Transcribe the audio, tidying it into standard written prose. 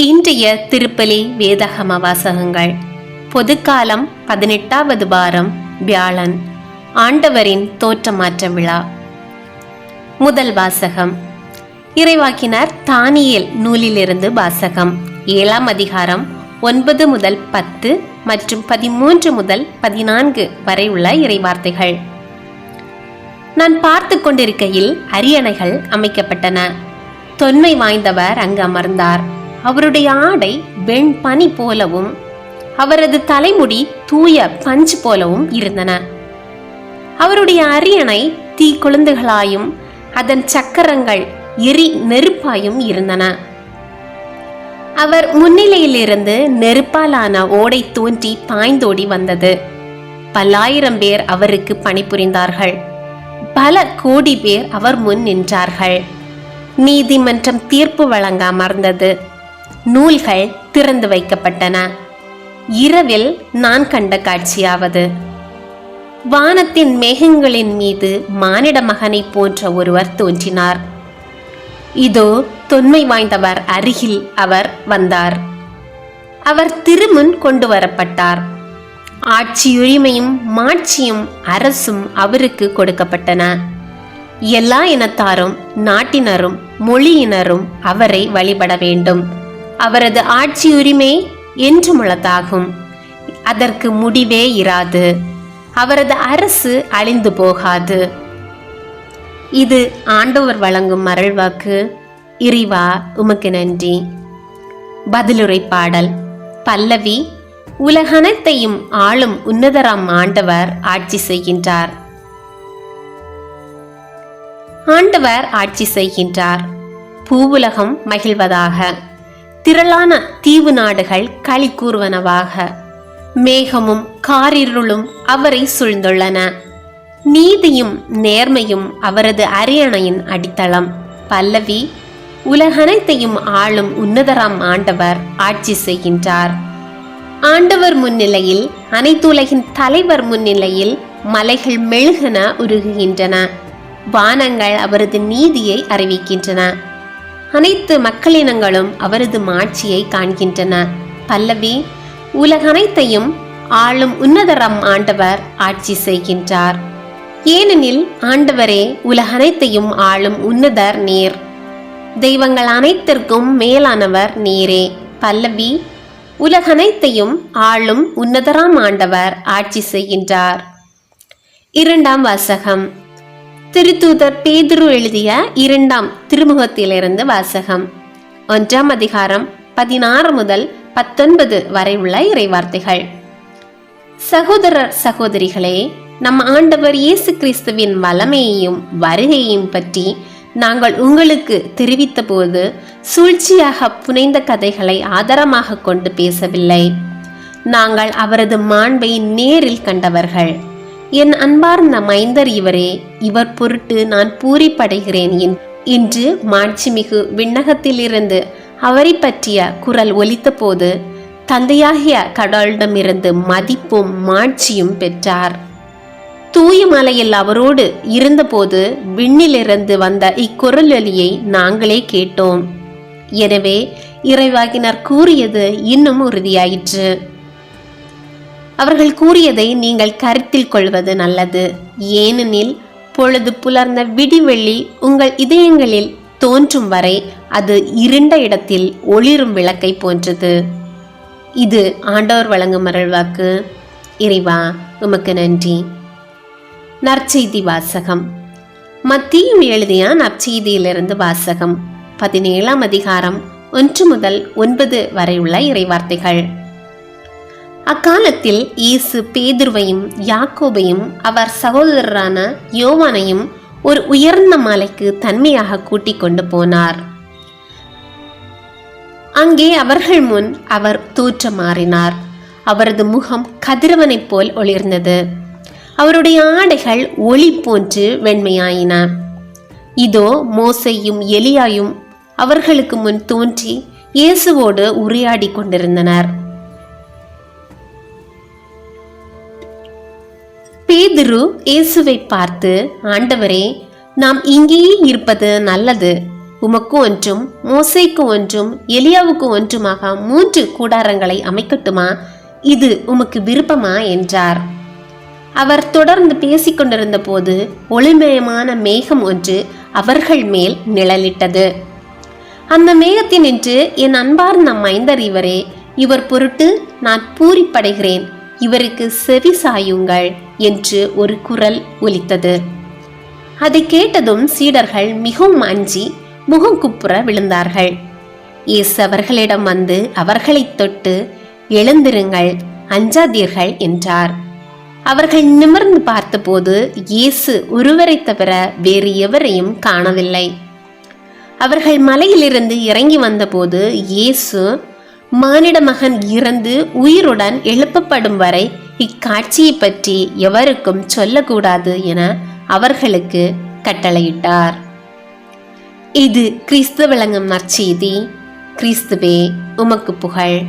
இன்றைய திருப்பலி வேதாகம வாசகங்கள். பொதுக்காலம் 18வது வாரம், வியாழன். ஆண்டவரின் தோற்றமாற்ற விழா. முதல் வாசகம் இறைவாக்கினர் தானியேல் நூலிலிருந்து வாசகம். 7ஆம் அதிகாரம் 9 முதல் 10 மற்றும் 13 முதல் 14 வரை உள்ள இறைவார்த்தைகள். நான் பார்த்து கொண்டிருக்கையில் அரியணைகள் அமைக்கப்பட்டன. தொன்மை வாய்ந்தவர் அங்கு அமர்ந்தார். அவருடைய ஆடை வெண் பனி போலவும் அவரது தலைமுடி தூய பஞ்சு போலவும் இருந்தன. அவருடைய அரியணை தீ கொழுந்துகளாயும் அதன் சக்கரங்கள் எரி நெருப்பாயும் இருந்தன. அவர் முன்னிலையிலிருந்து நெருப்பாலான ஓடை தோன்றி பாய்ந்தோடி வந்தது. பல்லாயிரம் பேர் அவருக்கு பணிபுரிந்தார்கள். பல கோடி பேர் அவர் முன் நின்றார்கள். நீதிமன்றம் தீர்ப்பு வழங்க அமர்ந்தது. நூல்கள் திறந்து வைக்கப்பட்டன. இரவில் நான் கண்ட காட்சியாவது, வானத்தின் மேகங்களின் மீது மானிட மகனை போன்ற ஒருவர் தோன்றினார். இதோ தொன்மை வாய்ந்தவர் அருகில் அவர் வந்தார். அவர் திருமுன் கொண்டு வரப்பட்டார். ஆட்சியுரிமையும் மாட்சியும் அரசும் அவருக்கு கொடுக்கப்பட்டன. எல்லா இனத்தாரும் நாட்டினரும் மொழியினரும் அவரை வழிபட வேண்டும். அவரது ஆட்சி உரிமை என்றுமுள்ளதாகும். அதற்கு முடிவே இராது. அவரது அரசு அழிந்து போகாது. இது ஆண்டவர் வழங்கும் அருள்வாக்கு. இறைவா, உமக்கு நன்றி. பதிலுரை பாடல். பல்லவி. உலகனைத்தையும் ஆளும் உன்னதராம் ஆண்டவர் ஆட்சி செய்கின்றார். ஆண்டவர் ஆட்சி செய்கின்றார். பூவுலகம் மகிழ்வதாக. திரளான தீவு நாடுகள் களி கூறுவனவாக. மேகமும் காரிருளும் அவரை சூழ்ந்துள்ளன. நீதியும் நேர்மையும் அவரது அரியணையின் அடித்தளம். பல்லவி. உலகனைத்தையும் ஆளும் உன்னதராம் ஆண்டவர் ஆட்சி செய்கின்றார். ஆண்டவர் முன்னிலையில், அனைத்துலகின் தலைவர் முன்னிலையில் மலைகள் மெழுகென உருகுகின்றன. வானங்கள் அவரது நீதியை அறிவிக்கின்றன. அனைத்து மக்களினங்களும் அவரது மாட்சியை காண்கின்றன. பல்லவி. உலகனைத்தையும் ஆளும் உன்னதராம் ஆண்டவர் ஆட்சி செய்கின்றார். ஏனெனில் ஆண்டவரே உலகனைத்தையும் ஆளும் உன்னதர் நீர். தெய்வங்கள் அனைத்திற்கும் மேலானவர் நீரே. பல்லவி. உலகனைத்தையும் ஆளும் உன்னதராம் ஆண்டவர் ஆட்சி செய்கின்றார். இரண்டாம் வாசகம். திருத்தூதர் பேதுரு எழுதிய 2ஆம் திருமுகத்திலிருந்து வாசகம். 1ஆம் அதிகாரம் 16 முதல் 19 வரை உள்ள இறைவார்த்தைகள். சகோதரர் சகோதரிகளே, நம் ஆண்டவர் இயேசு கிறிஸ்துவின் வல்லமையையும் வருகையையும் பற்றி நாங்கள் உங்களுக்கு தெரிவித்த போது சூழ்ச்சியாக புனைந்த கதைகளை ஆதாரமாக கொண்டு பேசவில்லை. நாங்கள் அவரது மாண்பை நேரில் கண்டவர்கள். என் அன்பார்ந்த மைந்தர் இவரே, இவர் பொருட்டு நான் பூரிப்படைகிறேன் என்று மாட்சிமிகு விண்ணகத்திலிருந்து அவரை பற்றிய குரல் ஒலித்த போது தந்தையாகிய கடவுளிடமிருந்து மதிப்பும் மாட்சியும் பெற்றார். தூய மலையில் அவரோடு இருந்தபோது விண்ணிலிருந்து வந்த இக்குரலொலியை நாங்களே கேட்டோம். எனவே இறைவாக்கினர் கூறியது இன்னும் உறுதியாயிற்று. அவர்கள் கூறியதை நீங்கள் கருத்தில் கொள்வது நல்லது. ஏனெனில் பொழுது புலர்ந்த விடிவெள்ளி உங்கள் இதயங்களில் தோன்றும் வரை அது இருண்ட இடத்தில் ஒளிரும் விளக்கை போன்றது. இது ஆண்டவர் வழங்கும் அருள்வாக்கு. இறைவா, உமக்கு நன்றி. நற்செய்தி வாசகம். மத்தேயு எழுதிய நற்செய்தியிலிருந்து வாசகம். 17ஆம் அதிகாரம் 1 முதல் 9 வரை உள்ள இறைவார்த்தைகள். அக்காலத்தில் இயேசு பேதுருவையும் யாக்கோபையும் அவர் சகோதரரான யோவானையும் ஒரு உயர்ந்த மலைக்கு தன்மையாக கூட்டிக் கொண்டு போனார். அங்கே அவர்கள் முன் அவர் தோற்றமாறினார். அவரது முகம் கதிரவனைப் போல் ஒளிர்ந்தது. அவருடைய ஆடைகள் ஒளி போன்று வெண்மையாயின. இதோ மோசேயும் எலியாயும் அவர்களுக்கு முன் தோன்றி இயேசுவோடு உரையாடி கொண்டிருந்தனர். பேதுரு இயேசுவை பார்த்து, ஆண்டவரே, நாம் இங்கேயே இருப்பது நல்லது. உமக்கு ஒன்றும் மோசேக்கு ஒன்றும் எலியாவுக்கு ஒன்றுமாக 3 கூடாரங்களை அமைக்கட்டுமா? இது உமக்கு விருப்பமா என்றார். அவர் தொடர்ந்து பேசிக்கொண்டிருந்த போது ஒளிமயமான மேகம் ஒன்று அவர்கள் மேல் நிழலிட்டது. அந்த மேகத்தினின்று, என் அன்பார்ந்த மைந்தர் இவரே, இவர் பொருட்டு நான் பூரிப்படைகிறேன், இவருக்கு செவி சாயுங்கள் என்று ஒரு குரல் ஒலித்தது. அதை கேட்டதும் சீடர்கள் மிகவும் அஞ்சி முகங்குப்புற விழுந்தார்கள். இயேசு அவர்களிடம் வந்து அவர்களை தொட்டு, எழுந்திருங்கள், அஞ்சாதீர்கள் என்றார். அவர்கள் நிமிர்ந்து பார்த்தபோது இயேசு ஒருவரை தவிர வேறு எவரையும் காணவில்லை. அவர்கள் மலையிலிருந்து இறங்கி வந்தபோது இயேசு, மானிட மகன் இறந்து உயிருடன் எழுப்பப்படும் வரை இக்காட்சியை பற்றி எவருக்கும் சொல்லக்கூடாது என அவர்களுக்கு கட்டளையிட்டார். இது கிறிஸ்து வழங்கும் நற்செய்தி. கிறிஸ்துவே உமக்கு புகழ்.